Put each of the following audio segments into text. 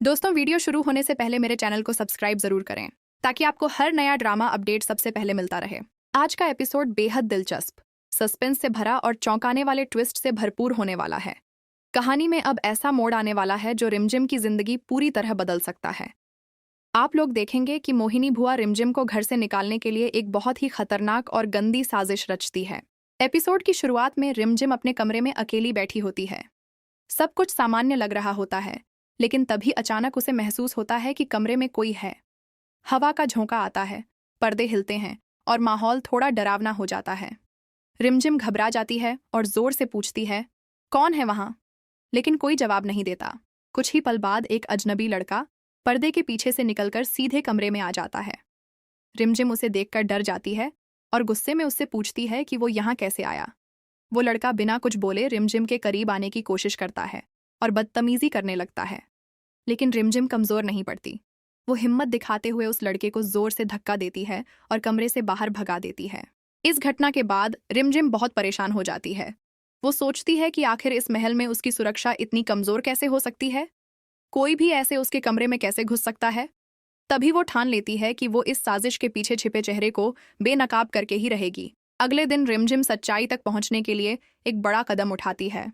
दोस्तों, वीडियो शुरू होने से पहले मेरे चैनल को सब्सक्राइब जरूर करें ताकि आपको हर नया ड्रामा अपडेट सबसे पहले मिलता रहे। आज का एपिसोड बेहद दिलचस्प, सस्पेंस से भरा और चौंकाने वाले ट्विस्ट से भरपूर होने वाला है। कहानी में अब ऐसा मोड़ आने वाला है जो रिमझिम की जिंदगी पूरी तरह बदल सकता है। आप लोग देखेंगे कि मोहिनी भुआ रिमझिम को घर से निकालने के लिए एक बहुत ही खतरनाक और गंदी साजिश रचती है। एपिसोड की शुरुआत में रिमझिम अपने कमरे में अकेली बैठी होती है। सब कुछ सामान्य लग रहा होता है, लेकिन तभी अचानक उसे महसूस होता है कि कमरे में कोई है। हवा का झोंका आता है, पर्दे हिलते हैं और माहौल थोड़ा डरावना हो जाता है। रिमझिम घबरा जाती है और जोर से पूछती है, कौन है वहां? लेकिन कोई जवाब नहीं देता। कुछ ही पल बाद एक अजनबी लड़का पर्दे के पीछे से निकलकर सीधे कमरे में आ जाता है। रिमझिम उसे देखकर डर जाती है और गुस्से में उससे पूछती है कि वो यहाँ कैसे आया। वो लड़का बिना कुछ बोले रिमझिम के करीब आने की कोशिश करता है और बदतमीजी करने लगता है, लेकिन रिमझिम कमजोर नहीं पड़ती। वो हिम्मत दिखाते हुए उस लड़के को जोर से धक्का देती है और कमरे से बाहर भगा देती है। इस घटना के बाद रिमझिम बहुत परेशान हो जाती है। वो सोचती है कि आखिर इस महल में उसकी सुरक्षा इतनी कमजोर कैसे हो सकती है? कोई भी ऐसे उसके कमरे में कैसे घुस सकता है? तभी वो ठान लेती है कि वो इस साजिश के पीछे छिपे चेहरे को बेनकाब करके ही रहेगी। अगले दिन रिमझिम सच्चाई तक पहुंचने के लिए एक बड़ा कदम उठाती है।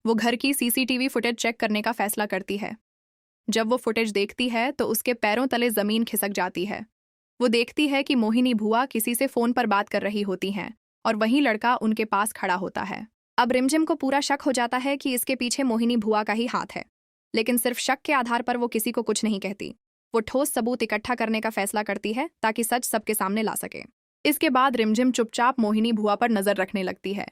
वो घर की सीसीटीवी फुटेज चेक करने का फैसला करती है। जब वो फुटेज देखती है तो उसके पैरों तले जमीन खिसक जाती है। वो देखती है कि मोहिनी भुआ किसी से फोन पर बात कर रही होती हैं और वही लड़का उनके पास खड़ा होता है। अब रिमझिम को पूरा शक हो जाता है कि इसके पीछे मोहिनी भुआ का ही हाथ है, लेकिन सिर्फ शक के आधार पर वो किसी को कुछ नहीं कहती। वो ठोस सबूत इकट्ठा करने का फैसला करती है ताकि सच सबके सामने ला सके। इसके बाद रिमझिम चुपचाप मोहिनी भुआ पर नजर रखने लगती है।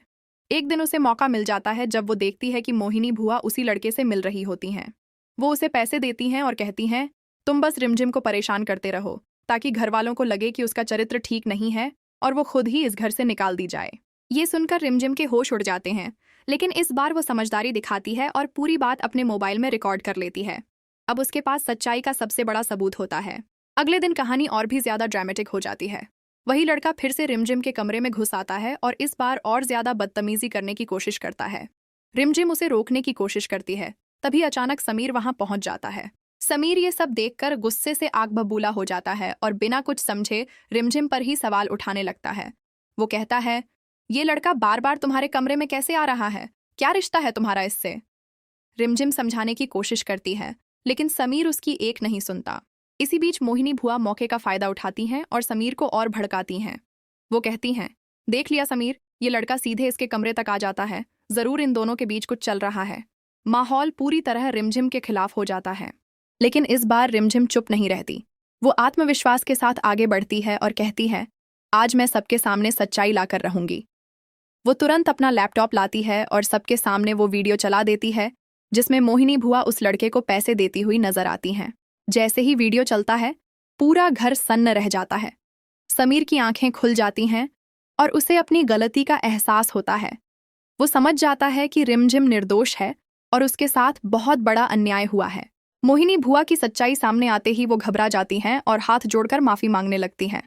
एक दिन उसे मौका मिल जाता है जब वो देखती है कि मोहिनी भुआ उसी लड़के से मिल रही होती हैं। वो उसे पैसे देती हैं और कहती हैं, तुम बस रिमझिम को परेशान करते रहो ताकि घर वालों को लगे कि उसका चरित्र ठीक नहीं है और वो खुद ही इस घर से निकाल दी जाए। ये सुनकर रिमझिम के होश उड़ जाते हैं, लेकिन इस बार वो समझदारी दिखाती है और पूरी बात अपने मोबाइल में रिकॉर्ड कर लेती है। अब उसके पास सच्चाई का सबसे बड़ा सबूत होता है। अगले दिन कहानी और भी ज्यादा ड्रामेटिक हो जाती है। वही लड़का फिर से रिमझिम के कमरे में घुस आता है और इस बार और ज्यादा बदतमीजी करने की कोशिश करता है। रिमझिम उसे रोकने की कोशिश करती है, तभी अचानक समीर वहां पहुंच जाता है। समीर ये सब देखकर गुस्से से आग बबूला हो जाता है और बिना कुछ समझे रिमझिम पर ही सवाल उठाने लगता है। वो कहता है, ये लड़का बार बार तुम्हारे कमरे में कैसे आ रहा है? क्या रिश्ता है तुम्हारा इससे? रिमझिम समझाने की कोशिश करती है, लेकिन समीर उसकी एक नहीं सुनता। इसी बीच मोहिनी भुआ मौके का फायदा उठाती हैं और समीर को और भड़काती हैं। वो कहती हैं, देख लिया समीर, ये लड़का सीधे इसके कमरे तक आ जाता है, जरूर इन दोनों के बीच कुछ चल रहा है। माहौल पूरी तरह रिमझिम के खिलाफ हो जाता है, लेकिन इस बार रिमझिम चुप नहीं रहती। वो आत्मविश्वास के साथ आगे बढ़ती है और कहती है, आज मैं सबके सामने सच्चाई लाकर रहूंगी। वो तुरंत अपना लैपटॉप लाती है और सबके सामने वो वीडियो चला देती है जिसमें मोहिनी भुआ उस लड़के को पैसे देती हुई नजर आती हैं। जैसे ही वीडियो चलता है, पूरा घर सन्न रह जाता है। समीर की आंखें खुल जाती हैं और उसे अपनी गलती का एहसास होता है। वो समझ जाता है कि रिमझिम निर्दोष है और उसके साथ बहुत बड़ा अन्याय हुआ है। मोहिनी भुआ की सच्चाई सामने आते ही वो घबरा जाती हैं और हाथ जोड़कर माफी मांगने लगती हैं।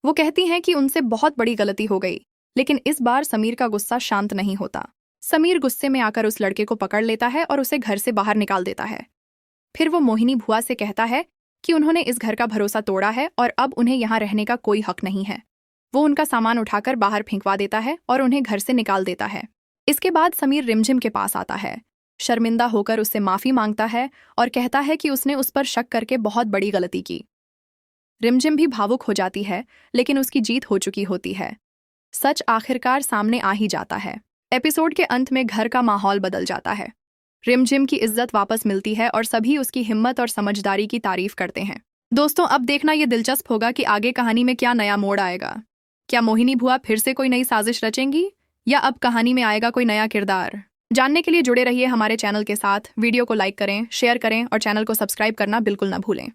वो कहती हैं कि उनसे बहुत बड़ी गलती हो गई, लेकिन इस बार समीर का गुस्सा शांत नहीं होता। समीर गुस्से में आकर उस लड़के को पकड़ लेता है और उसे घर से बाहर निकाल देता है। फिर वो मोहिनी भुआ से कहता है कि उन्होंने इस घर का भरोसा तोड़ा है और अब उन्हें यहाँ रहने का कोई हक नहीं है। वो उनका सामान उठाकर बाहर फेंकवा देता है और उन्हें घर से निकाल देता है। इसके बाद समीर रिमझिम के पास आता है, शर्मिंदा होकर उससे माफी मांगता है और कहता है कि उसने उस पर शक करके बहुत बड़ी गलती की। रिमझिम भी भावुक हो जाती है, लेकिन उसकी जीत हो चुकी होती है। सच आखिरकार सामने आ ही जाता है। एपिसोड के अंत में घर का माहौल बदल जाता है। रिमझिम की इज्जत वापस मिलती है और सभी उसकी हिम्मत और समझदारी की तारीफ करते हैं। दोस्तों, अब देखना ये दिलचस्प होगा कि आगे कहानी में क्या नया मोड़ आएगा। क्या मोहिनी भुआ फिर से कोई नई साजिश रचेंगी या अब कहानी में आएगा कोई नया किरदार? जानने के लिए जुड़े रहिए हमारे चैनल के साथ। वीडियो को लाइक करें, शेयर करें और चैनल को सब्सक्राइब करना बिल्कुल न भूलें।